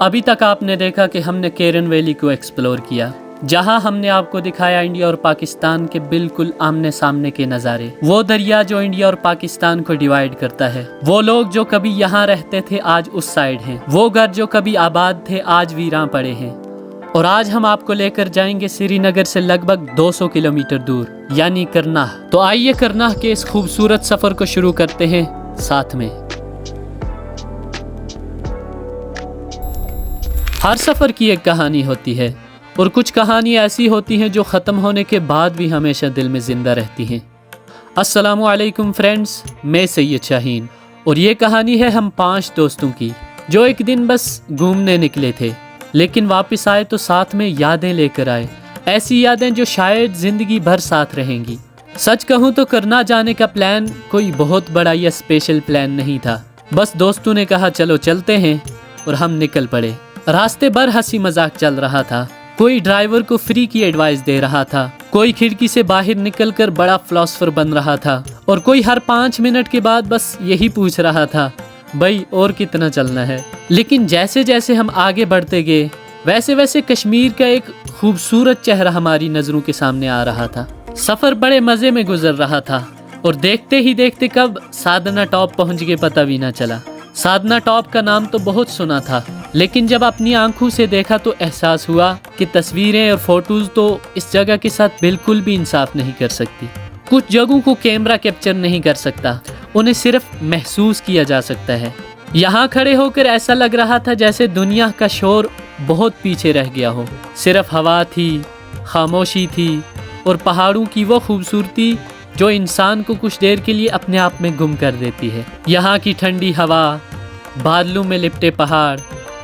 अभी तक आपने देखा कि हमने केरन वैली को एक्सप्लोर किया, जहां हमने आपको दिखाया इंडिया और पाकिस्तान के बिल्कुल आमने सामने के नज़ारे। वो दरिया जो इंडिया और पाकिस्तान को डिवाइड करता है, वो लोग जो कभी यहाँ रहते थे आज उस साइड हैं, वो घर जो कभी आबाद थे आज वीरां पड़े हैं। और आज हम आपको लेकर जाएंगे श्रीनगर से लगभग 200 किलोमीटर दूर, यानी करनाह। तो आइए करनाह के इस खूबसूरत सफ़र को शुरू करते हैं साथ में। हर सफ़र की एक कहानी होती है और कुछ कहानी ऐसी होती हैं जो ख़त्म होने के बाद भी हमेशा दिल में ज़िंदा रहती हैं। अस्सलामु अलैकुम फ्रेंड्स, मैं सैयद शाहीन और ये कहानी है हम 5 दोस्तों की जो एक दिन बस घूमने निकले थे, लेकिन वापस आए तो साथ में यादें लेकर आए, ऐसी यादें जो शायद ज़िंदगी भर साथ रहेंगी। सच कहूँ तो करनाह जाने का प्लान कोई बहुत बड़ा या स्पेशल प्लान नहीं था, बस दोस्तों ने कहा चलो चलते हैं और हम निकल पड़े। रास्ते भर हंसी मजाक चल रहा था, कोई ड्राइवर को फ्री की एडवाइस दे रहा था, कोई खिड़की से बाहर निकलकर बड़ा फिलोसोफर बन रहा था और कोई हर 5 मिनट के बाद बस यही पूछ रहा था, भाई और कितना चलना है। लेकिन जैसे जैसे हम आगे बढ़ते गए वैसे वैसे कश्मीर का एक खूबसूरत चेहरा हमारी नज़रों के सामने आ रहा था। सफ़र बड़े मज़े में गुजर रहा था और देखते ही देखते कब साधना टॉप पहुंच गए पता भी ना चला। साधना टॉप का नाम तो बहुत सुना था, लेकिन जब अपनी आंखों से देखा तो एहसास हुआ कि तस्वीरें और फोटोज़ तो इस जगह के साथ बिल्कुल भी इंसाफ नहीं कर सकती। कुछ जगहों को कैमरा कैप्चर नहीं कर सकता, उन्हें सिर्फ महसूस किया जा सकता है। यहाँ खड़े होकर ऐसा लग रहा था जैसे दुनिया का शोर बहुत पीछे रह गया हो, सिर्फ हवा थी, खामोशी थी और पहाड़ों की वो खूबसूरती जो इंसान को कुछ देर के लिए अपने आप में गुम कर देती है। यहाँ की ठंडी हवा, बादलों में लिपटे पहाड़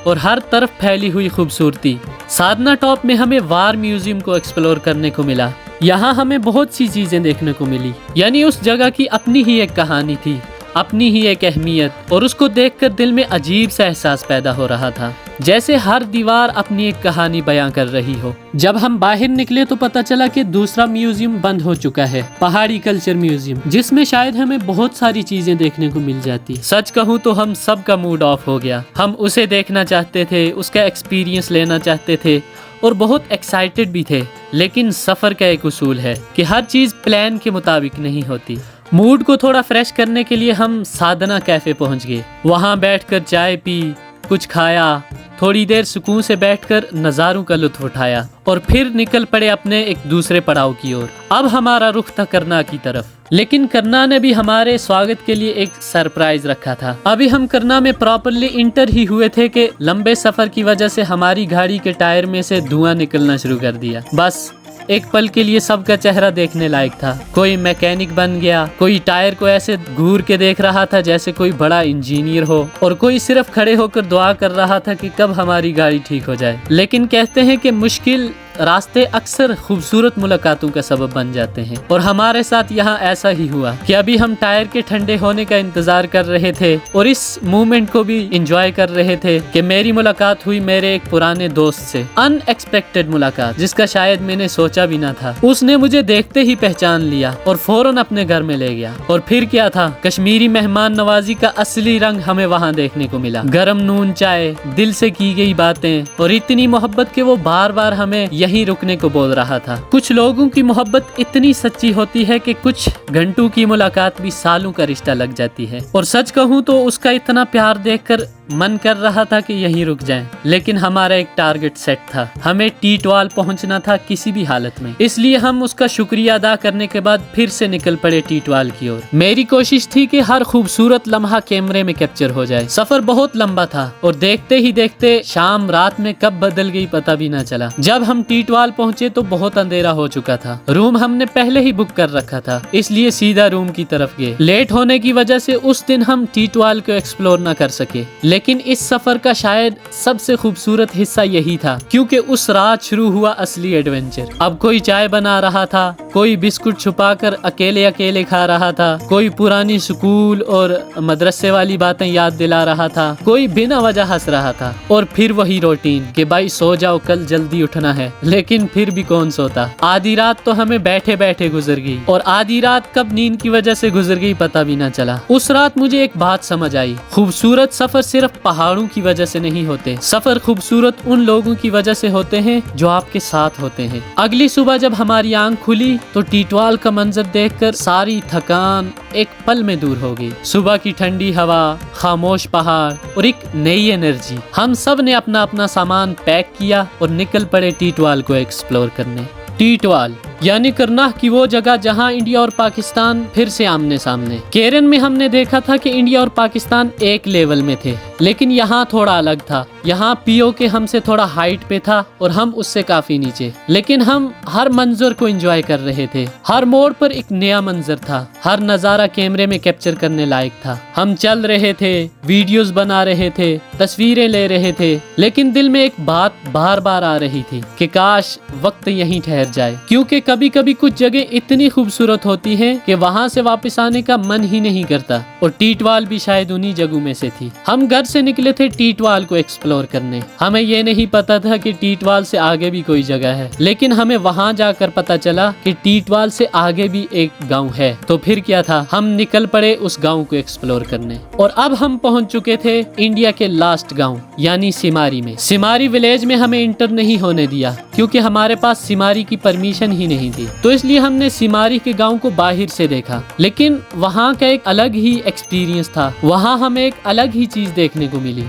और हर तरफ फैली हुई खूबसूरती। साधना टॉप में हमें वार म्यूजियम को एक्सप्लोर करने को मिला। यहाँ हमें बहुत सी चीज़ें देखने को मिली, यानी उस जगह की अपनी ही एक कहानी थी, अपनी ही एक अहमियत, और उसको देखकर दिल में अजीब सा एहसास पैदा हो रहा था, जैसे हर दीवार अपनी एक कहानी बयां कर रही हो। जब हम बाहर निकले तो पता चला कि दूसरा म्यूजियम बंद हो चुका है, पहाड़ी कल्चर म्यूजियम, जिसमें शायद हमें बहुत सारी चीजें देखने को मिल जाती। सच कहूँ तो हम सब का मूड ऑफ हो गया, हम उसे देखना चाहते थे, उसका एक्सपीरियंस लेना चाहते थे और बहुत एक्साइटेड भी थे। लेकिन सफ़र का एक उसूल है कि हर चीज़ प्लान के मुताबिक नहीं होती। मूड को थोड़ा फ्रेश करने के लिए हम साधना कैफ़े पहुंच गए। वहां बैठकर चाय पी, कुछ खाया, थोड़ी देर सुकून से बैठकर नज़ारों का लुत्फ उठाया और फिर निकल पड़े अपने एक दूसरे पड़ाव की ओर। अब हमारा रुख था करनाह की तरफ, लेकिन करनाह ने भी हमारे स्वागत के लिए एक सरप्राइज रखा था। अभी हम करनाह में प्रॉपरली इंटर ही हुए थे कि लंबे सफ़र की वजह से हमारी गाड़ी के टायर में से धुआं निकलना शुरू कर दिया। बस एक पल के लिए सबका चेहरा देखने लायक था। कोई मैकेनिक बन गया, कोई टायर को ऐसे घूर के देख रहा था जैसे कोई बड़ा इंजीनियर हो, और कोई सिर्फ खड़े होकर दुआ कर रहा था कि कब हमारी गाड़ी ठीक हो जाए। लेकिन कहते हैं कि मुश्किल रास्ते अक्सर खूबसूरत मुलाकातों का सबब बन जाते हैं, और हमारे साथ यहाँ ऐसा ही हुआ कि अभी हम टायर के ठंडे होने का इंतजार कर रहे थे और इस मोमेंट को भी एंजॉय कर रहे थे कि मेरी मुलाकात हुई मेरे एक पुराने दोस्त से। अनएक्सपेक्टेड मुलाकात, जिसका शायद मैंने सोचा भी ना था। उसने मुझे देखते ही पहचान लिया और फौरन अपने घर में ले गया। और फिर क्या था, कश्मीरी मेहमान नवाजी का असली रंग हमें वहाँ देखने को मिला। गरम नून चाय, दिल से की गई बातें और इतनी मोहब्बत के वो बार बार हमें यहीं रुकने को बोल रहा था। कुछ लोगों की मोहब्बत इतनी सच्ची होती है कि कुछ घंटों की मुलाकात भी सालों का रिश्ता लग जाती है। और सच कहूँ तो उसका इतना प्यार देखकर मन कर रहा था कि यहीं रुक जाएं, लेकिन हमारा एक टारगेट सेट था, हमें टीटवाल पहुंचना था किसी भी हालत में। इसलिए हम उसका शुक्रिया अदा करने के बाद फिर से निकल पड़े टीटवाल की ओर। मेरी कोशिश थी कि हर खूबसूरत लम्हा कैमरे में कैप्चर हो जाए। सफर बहुत लंबा था और देखते ही देखते शाम रात में कब बदल गई पता भी ना चला। जब हम टीटवाल पहुंचे तो बहुत अंधेरा हो चुका था। रूम हमने पहले ही बुक कर रखा था, इसलिए सीधा रूम की तरफ गए। लेट होने की वजह से उस दिन हम टीटवाल को एक्सप्लोर न कर सके, लेकिन इस सफर का शायद सबसे खूबसूरत हिस्सा यही था, क्योंकि उस रात शुरू हुआ असली एडवेंचर। अब कोई चाय बना रहा था, کوئی بسکٹ چھپا کر اکیلے اکیلے کھا رہا تھا، کوئی پرانی سکول اور مدرسے والی باتیں یاد دلا رہا تھا، کوئی بنا وجہ ہنس رہا تھا، اور پھر وہی روٹین کہ بھائی سو جاؤ کل جلدی اٹھنا ہے، لیکن پھر بھی کون سوتا۔ آدھی رات تو ہمیں بیٹھے بیٹھے گزر گئی، اور آدھی رات کب نیند کی وجہ سے گزر گئی پتہ بھی نہ چلا۔ اس رات مجھے ایک بات سمجھ آئی، خوبصورت سفر صرف پہاڑوں کی وجہ سے نہیں ہوتے، سفر خوبصورت ان لوگوں کی وجہ سے ہوتے ہیں جو آپ کے ساتھ ہوتے ہیں۔ اگلی صبح جب ہماری آنکھ کھلی تو ٹیٹوال کا منظر دیکھ کر ساری تھکان ایک پل میں دور ہو گئی۔ صبح کی ٹھنڈی ہوا، خاموش پہاڑ اور ایک نئی انرجی۔ ہم سب نے اپنا اپنا سامان پیک کیا اور نکل پڑے ٹیٹوال کو ایکسپلور کرنے۔ ٹیٹوال یعنی کرناہ کی وہ جگہ جہاں انڈیا اور پاکستان پھر سے آمنے سامنے۔ کیرن میں ہم نے دیکھا تھا کہ انڈیا اور پاکستان ایک لیول میں تھے، لیکن یہاں تھوڑا الگ تھا۔ یہاں پی او کے ہم سے تھوڑا ہائٹ پہ تھا اور ہم اس سے کافی نیچے، لیکن ہم ہر منظر کو انجوائے کر رہے تھے۔ ہر موڑ پر ایک نیا منظر تھا، ہر نظارہ کیمرے میں کیپچر کرنے لائق تھا۔ ہم چل رہے تھے، ویڈیوز بنا رہے تھے، تصویریں لے رہے تھے، لیکن دل میں ایک بات بار بار آ رہی تھی کہ کاش وقت یہیں ٹھہر جائے، کیونکہ کبھی کبھی کچھ جگہ اتنی خوبصورت ہوتی ہیں کہ وہاں سے واپس آنے کا من ہی نہیں کرتا، اور ٹیٹوال بھی شاید انہی جگہوں میں سے تھی۔ ہم گھر سے نکلے تھے ٹیٹوال کو ایکسپلور کرنے۔ ہمیں یہ نہیں پتا تھا کہ ٹیٹوال سے آگے بھی کوئی جگہ ہے، لیکن ہمیں وہاں جا کر پتا چلا کہ ٹیٹوال سے آگے بھی ایک گاؤں ہے۔ تو پھر کیا تھا، ہم نکل پڑے اس گاؤں کو ایکسپلور کرنے، اور اب ہم پہنچ چکے تھے انڈیا کے لاسٹ گاؤں یعنی سیماری میں۔ سیماری ولیج میں ہمیں انٹر نہیں ہونے دیا کیونکہ ہمارے پاس سیماری کی پرمیشن ہی نہیں تھی، تو اس لیے ہم نے سیماری کے گاؤں کو باہر سے دیکھا، لیکن وہاں کا ایک الگ ہی ایکسپیرینس تھا۔ وہاں ہمیں ایک الگ ہی چیز دیکھنے کو ملی۔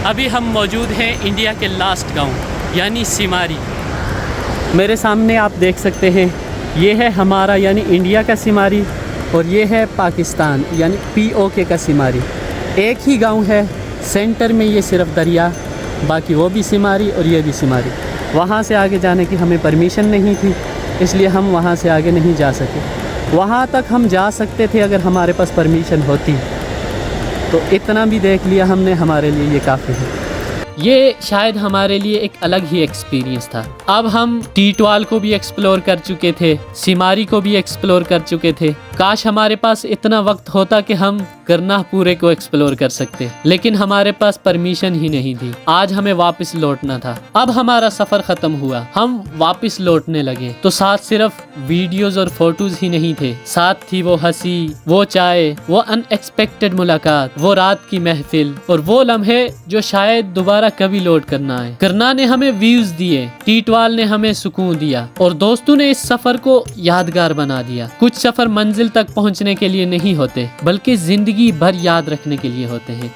ابھی ہم موجود ہیں انڈیا کے لاسٹ گاؤں یعنی سیماری۔ میرے سامنے آپ دیکھ سکتے ہیں، یہ ہے ہمارا یعنی انڈیا کا سیماری، اور یہ ہے پاکستان یعنی پی او کے کا سیماری۔ ایک ہی گاؤں ہے، سینٹر میں یہ صرف دریا، باقی وہ بھی سیماری اور یہ بھی سیماری۔ وہاں سے آگے جانے کی ہمیں پرمیشن نہیں تھی، اس لیے ہم وہاں سے آگے نہیں جا سکے۔ وہاں تک ہم جا سکتے تھے اگر ہمارے پاس پرمیشن ہوتی، تو اتنا بھی دیکھ لیا ہم نے، ہمارے لیے یہ کافی ہے۔ یہ شاید ہمارے لیے ایک الگ ہی ایکسپیرینس تھا۔ اب ہم ٹیٹوال کو بھی ایکسپلور کر چکے تھے، سیماری کو بھی ایکسپلور کر چکے تھے۔ کاش ہمارے پاس اتنا وقت ہوتا کہ ہم کرناہ پورے کو ایکسپلور کر سکتے، لیکن ہمارے پاس پرمیشن ہی نہیں تھی۔ آج ہمیں واپس لوٹنا تھا۔ اب ہمارا سفر ختم ہوا، ہم واپس لوٹنے لگے، تو ساتھ صرف ویڈیوز اور فوٹوز ہی نہیں تھے، ساتھ تھی وہ ہنسی، وہ چائے، وہ ان ایکسپیکٹڈ ملاقات، وہ رات کی محفل، اور وہ لمحے جو شاید دوبارہ کبھی لوٹ کرنا آئے۔ کرنا نے ہمیں ویوز دیے، ٹیٹوال نے ہمیں سکون دیا، اور دوستوں نے اس سفر کو یادگار بنا دیا۔ کچھ سفر منزل تک پہنچنے کے لیے نہیں ہوتے، بلکہ زندگی بھر یاد رکھنے کے لیے ہوتے ہیں۔